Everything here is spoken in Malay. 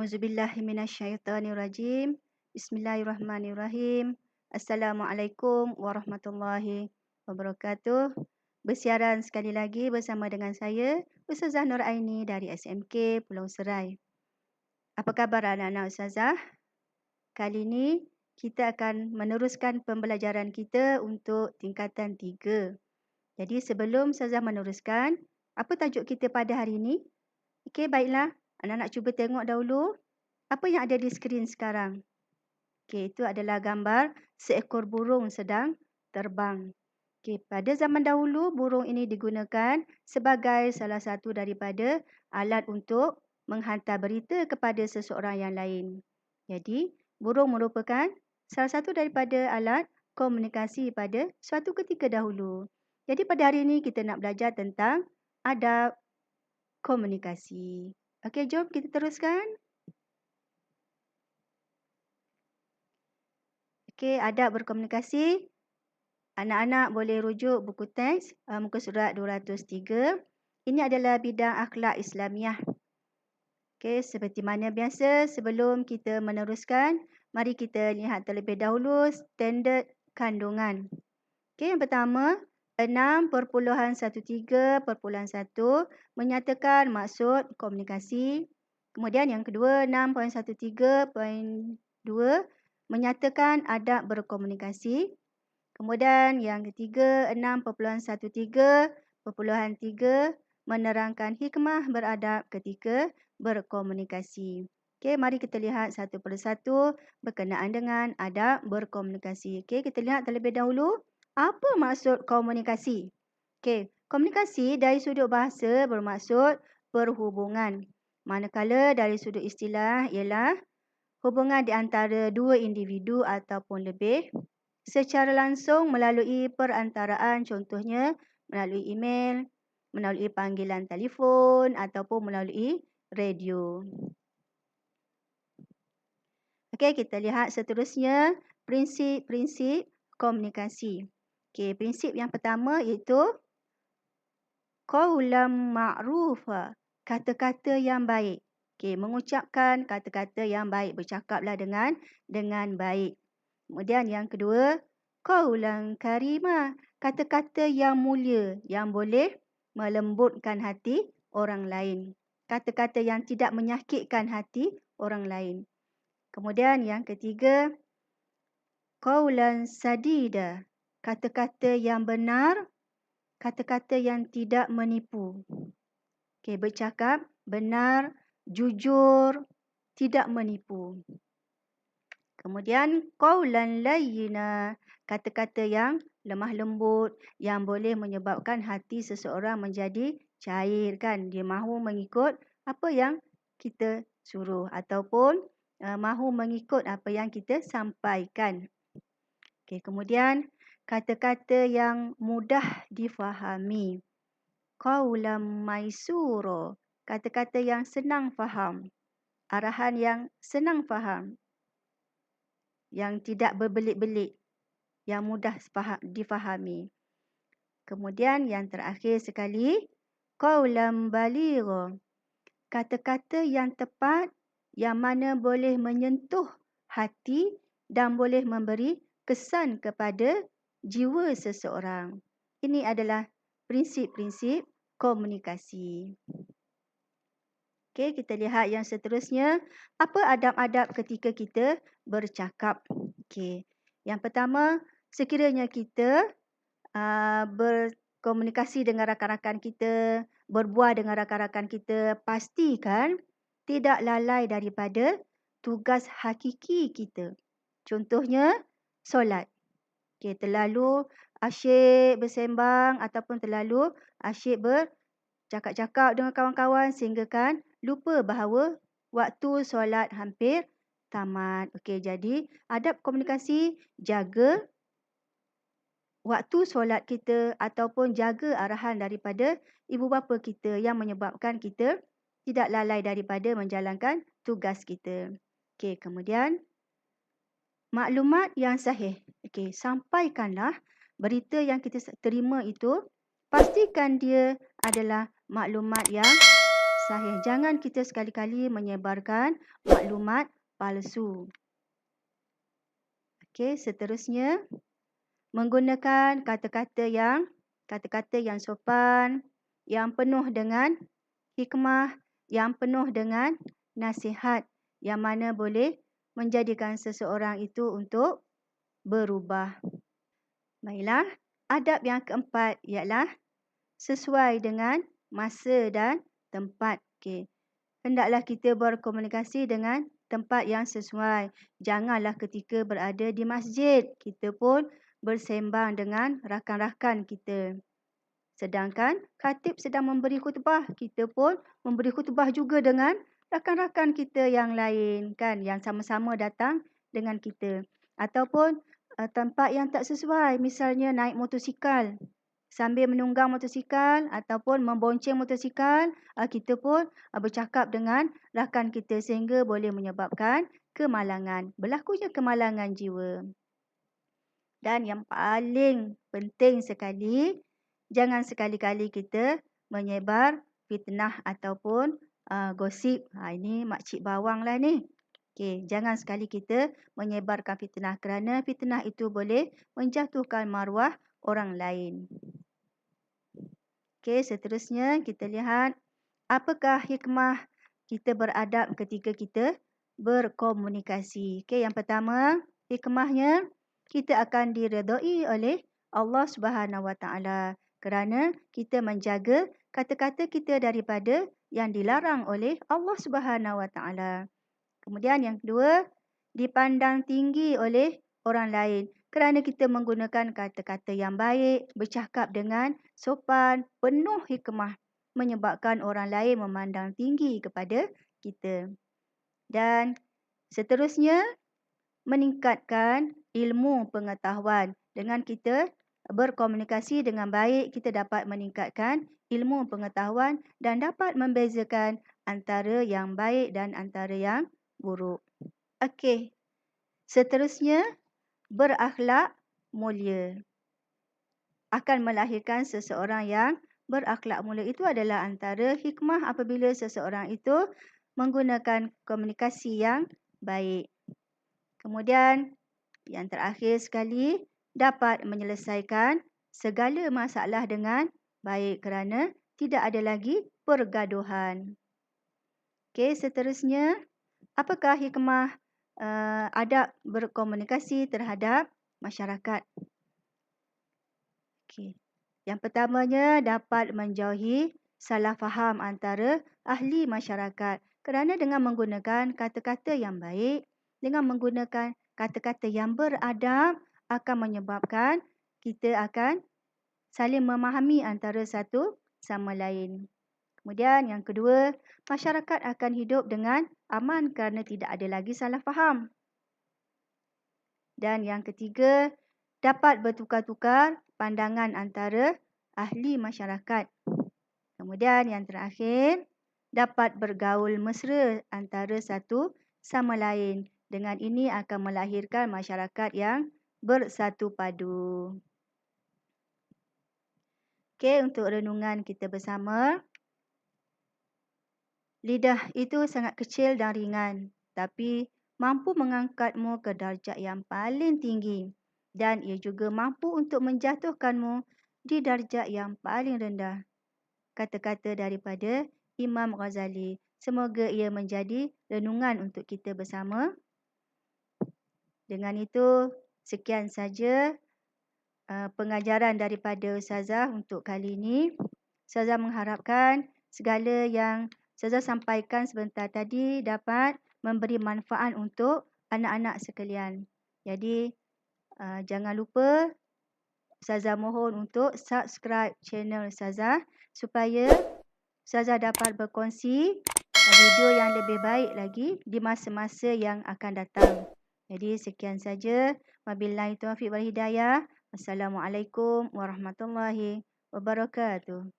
A'udzubillahi minasyaitonirrajim. Bismillahirrahmanirrahim. Assalamualaikum warahmatullahi wabarakatuh. Bersiaran sekali lagi bersama dengan saya, Ustazah Nur Aini dari SMK Pulau Serai. Apa khabar anak-anak Ustazah? Kali ini kita akan meneruskan pembelajaran kita untuk tingkatan 3. Jadi sebelum Ustazah meneruskan, apa tajuk kita pada hari ini? Okey, baiklah. Anak-anak cuba tengok dahulu apa yang ada di skrin sekarang. Okey, itu adalah gambar seekor burung sedang terbang. Okey, pada zaman dahulu burung ini digunakan sebagai salah satu daripada alat untuk menghantar berita kepada seseorang yang lain. Jadi, burung merupakan salah satu daripada alat komunikasi pada suatu ketika dahulu. Jadi pada hari ini kita nak belajar tentang adab komunikasi. Okey, jom kita teruskan. Okey, adab berkomunikasi. Anak-anak boleh rujuk buku teks muka surat 203. Ini adalah bidang akhlak Islamiah. Okey, seperti mana biasa sebelum kita meneruskan, mari kita lihat terlebih dahulu standard kandungan. Okey, yang pertama 6.13.1 menyatakan maksud komunikasi. Kemudian yang kedua 6.13.2 menyatakan adab berkomunikasi. Kemudian yang ketiga 6.13.3 menerangkan hikmah beradab ketika berkomunikasi. Okey, mari kita lihat satu persatu berkenaan dengan adab berkomunikasi. Okey, kita lihat terlebih dahulu apa maksud komunikasi. Okey, komunikasi dari sudut bahasa bermaksud perhubungan. Manakala dari sudut istilah ialah hubungan di antara dua individu ataupun lebih secara langsung melalui perantaraan, contohnya melalui email, melalui panggilan telefon ataupun melalui radio. Okey, kita lihat seterusnya prinsip-prinsip komunikasi. Okey, prinsip yang pertama iaitu qaulan ma'rufa, kata-kata yang baik. Okey, mengucapkan kata-kata yang baik, bercakaplah dengan baik. Kemudian yang kedua, qaulan karima, kata-kata yang mulia yang boleh melembutkan hati orang lain. Kata-kata yang tidak menyakitkan hati orang lain. Kemudian yang ketiga, qaulan sadida, kata-kata yang benar, kata-kata yang tidak menipu. Okey, bercakap benar, jujur, tidak menipu. Kemudian qaulan layyina, kata-kata yang lemah lembut yang boleh menyebabkan hati seseorang menjadi cair kan. Dia mahu mengikut apa yang kita suruh ataupun mahu mengikut apa yang kita sampaikan. Okey, kemudian kata-kata yang mudah difahami. Qaulan maisuro, kata-kata yang senang faham. Arahan yang senang faham. Yang tidak berbelit-belit, yang mudah difahami. Kemudian yang terakhir sekali, qaulan baligha, kata-kata yang tepat yang mana boleh menyentuh hati dan boleh memberi kesan kepada jiwa seseorang. Ini adalah prinsip-prinsip komunikasi. Okey, kita lihat yang seterusnya. Apa adab-adab ketika kita bercakap? Okey. Yang pertama, sekiranya kita berkomunikasi dengan rakan-rakan kita, berbual dengan rakan-rakan kita, pastikan tidak lalai daripada tugas hakiki kita. Contohnya, solat. Okey, terlalu asyik bersembang ataupun terlalu asyik bercakap-cakap dengan kawan-kawan sehinggakan lupa bahawa waktu solat hampir tamat. Okey, jadi adab komunikasi, jaga waktu solat kita ataupun jaga arahan daripada ibu bapa kita yang menyebabkan kita tidak lalai daripada menjalankan tugas kita. Okey, kemudian maklumat yang sahih. Okey, sampaikanlah berita yang kita terima itu, pastikan dia adalah maklumat yang sahih. Jangan kita sekali-kali menyebarkan maklumat palsu. Okey, seterusnya menggunakan kata-kata yang sopan, yang penuh dengan hikmah, yang penuh dengan nasihat, yang mana boleh menjadikan seseorang itu untuk berubah. Baiklah, adab yang keempat ialah sesuai dengan masa dan tempat. Okey. Hendaklah kita berkomunikasi dengan tempat yang sesuai. Janganlah ketika berada di masjid, kita pun bersembang dengan rakan-rakan kita. Sedangkan khatib sedang memberi khutbah, kita pun memberi khutbah juga dengan rakan-rakan kita yang lain, kan, yang sama-sama datang dengan kita. Ataupun tempat yang tak sesuai, misalnya naik motosikal. Sambil menunggang motosikal ataupun membonceng motosikal, kita pun bercakap dengan rakan kita sehingga boleh menyebabkan kemalangan. Berlakunya kemalangan jiwa. Dan yang paling penting sekali, jangan sekali-kali kita menyebar fitnah ataupun gosip. Ini makcik bawang lah ni. Okey, jangan sekali kita menyebarkan fitnah kerana fitnah itu boleh menjatuhkan maruah orang lain. Okey, seterusnya kita lihat apakah hikmah kita beradab ketika kita berkomunikasi. Okey, yang pertama, hikmahnya kita akan diredai oleh Allah Subhanahu Wa Taala kerana kita menjaga kata-kata kita daripada yang dilarang oleh Allah Subhanahu Wa Taala. Kemudian yang kedua, dipandang tinggi oleh orang lain kerana kita menggunakan kata-kata yang baik, bercakap dengan sopan, penuh hikmah, menyebabkan orang lain memandang tinggi kepada kita. Dan seterusnya, meningkatkan ilmu pengetahuan. Dengan kita berkomunikasi dengan baik, kita dapat meningkatkan ilmu pengetahuan dan dapat membezakan antara yang baik dan antara yang buruk. Okey, seterusnya berakhlak mulia. Akan melahirkan seseorang yang berakhlak mulia. Itu adalah antara hikmah apabila seseorang itu menggunakan komunikasi yang baik. Kemudian yang terakhir sekali, dapat menyelesaikan segala masalah dengan baik kerana tidak ada lagi pergaduhan. Okey, seterusnya, apakah hikmah adab berkomunikasi terhadap masyarakat? Okey. Yang pertamanya, dapat menjauhi salah faham antara ahli masyarakat kerana dengan menggunakan kata-kata yang baik, dengan menggunakan kata-kata yang beradab akan menyebabkan kita akan saling memahami antara satu sama lain. Kemudian yang kedua, masyarakat akan hidup dengan aman kerana tidak ada lagi salah faham. Dan yang ketiga, dapat bertukar-tukar pandangan antara ahli masyarakat. Kemudian yang terakhir, dapat bergaul mesra antara satu sama lain. Dengan ini akan melahirkan masyarakat yang bersatu padu. Okey, untuk renungan kita bersama. Lidah itu sangat kecil dan ringan, tapi mampu mengangkatmu ke darjat yang paling tinggi. Dan ia juga mampu untuk menjatuhkanmu di darjat yang paling rendah. Kata-kata daripada Imam Ghazali. Semoga ia menjadi renungan untuk kita bersama. Dengan itu, sekian saja pengajaran daripada Ustazah untuk kali ini. Ustazah mengharapkan segala yang Ustazah sampaikan sebentar tadi dapat memberi manfaat untuk anak-anak sekalian. Jadi, jangan lupa Ustazah mohon untuk subscribe channel Ustazah supaya Ustazah dapat berkongsi video yang lebih baik lagi di masa-masa yang akan datang. Jadi sekian saja. Wabillahi taufiq wal hidayah. Assalamualaikum warahmatullahi wabarakatuh.